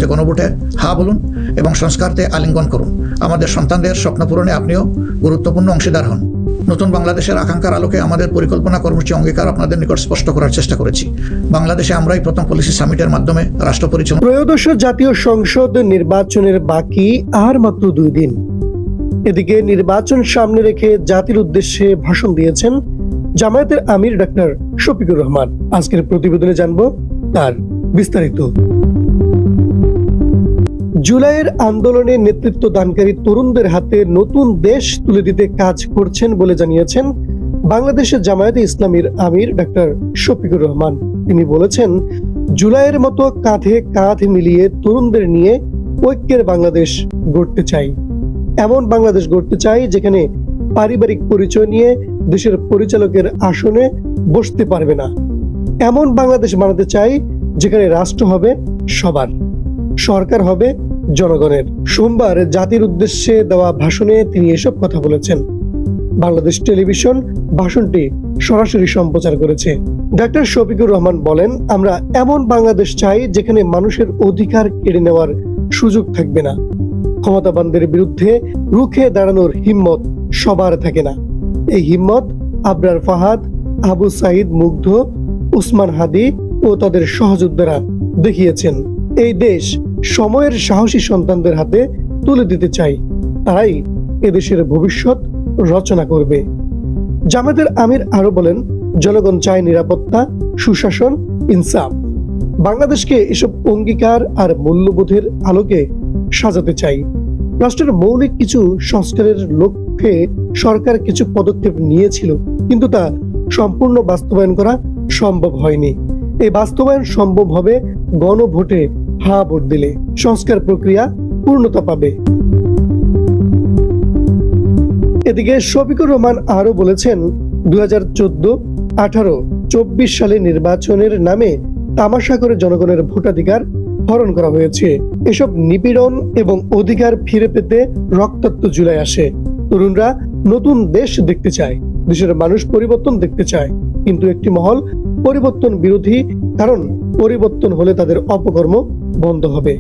যে গণভোটে হা বলুন এবং সংস্কারতে আলিঙ্গন করুন। আমাদের সন্তানদের স্বপ্ন পূরণে আপনিও গুরুত্বপূর্ণ অংশীদার হন। নতুন বাংলাদেশের আকাঙ্ক্ষার আলোকে আমাদের পরিকল্পনা কর্মসূচি অঙ্গীকার আপনাদের নিকট স্পষ্ট করার চেষ্টা করেছি। বাংলাদেশে আমরাই প্রথম পলিসি সামিটের মাধ্যমে রাষ্ট্র পরিচালনা। ত্রয়োদশ জাতীয় সংসদ নির্বাচনের বাকি আর মাত্র 2 দিন। এদিকে নির্বাচন সামনে রেখে জাতির উদ্দেশ্যে ভাষণ দিয়েছেন জামায়াতের আমির ডাক্তার শফিকুর রহমান। আজকের প্রতিবেদনে জানব তার বিস্তারিত। জুলাইয়ের আন্দোলনে নেতৃত্ব দানকারী তরুণদের হাতে নতুন দেশ তুলে দিতে কাজ করছেন বলে জানিয়েছেন বাংলাদেশের জামায়াতে ইসলামীর আমির ডাক্তার শফিকুর রহমান। তিনি বলেছেন, জুলাইয়ের মতো কাঁধে কাঁধ মিলিয়ে তরুণদের নিয়ে ঐক্যের বাংলাদেশ গড়তে চাই। এমন বাংলাদেশ গড়তে চাই যেখানে পারিবারিক পরিচয় নিয়ে দেশের পরিচালকের আসনে বসতে পারবে না। এমন বাংলাদেশ বানাতে চাই যেখানে রাষ্ট্র হবে সবার, সরকার হবে জনগণের। সোমবার জাতির উদ্দেশ্যে দেওয়া ভাষণে তিনি এসব কথা বলেছেন। বাংলাদেশ টেলিভিশন ভাষণটি সরাসরি সম্প্রচার করেছে। ডাক্তার শফিকুর রহমান বলেন, আমরা এমন বাংলাদেশ চাই যেখানে মানুষের অধিকার কেড়ে নেওয়ার সুযোগ থাকবে না। ক্ষমতাবানদের বিরুদ্ধে রুখে দাঁড়ানোর হিম্মত সবার থাকে না। এই হিম্মত আবরার ফাহাদ, আবু সাইদ মুগ্ধ, উসমান হাদি ও তাদের সহযোদ্ধারা দেখিয়েছেন। এই দেশ সময়ের সাহসী সন্তানদের হাতে তুলে দিতে চাই, তারাই এদেশের ভবিষ্যৎ রচনা করবে। জামায়াতের আমির আরো বলেন, জনগণ চায় নিরাপত্তা, সুশাসন, ইনসাফ। বাংলাদেশকে এসব অঙ্গীকার আর মূল্যবোধের আলোকে সাজাতে চাই। রাষ্ট্রের মৌলিক কিছু সংস্কারের লক্ষ্যে সরকার কিছু পদক্ষেপ নিয়েছিল, কিন্তু তা সম্পূর্ণ বাস্তবায়ন করা সম্ভব হয়নি। এই বাস্তবায়ন সম্ভব হবে গণভোটে হা ভোট দিলে। সংস্কার প্রক্রিয়া পূর্ণতা পাবে। এদিকে শফিকুর রহমান আরো বলেছেন, 2014, 18, 24 সালে নির্বাচনের নামে তামাশা করে জনগণের ভোটাধিকার হরণ করা হয়েছে। এসব নিপীড়ন এবং অধিকার ফিরে পেতে রক্তাক্ত জুলাই আসে। তরুণরা নতুন দেশ দেখতে চায়, দেশের মানুষ পরিবর্তন দেখতে চায়, কিন্তু একটি মহল পরিবর্তন বিরোধী, কারণ পরিবর্তন হলে তাদের অপকর্ম বন্ধ হবে।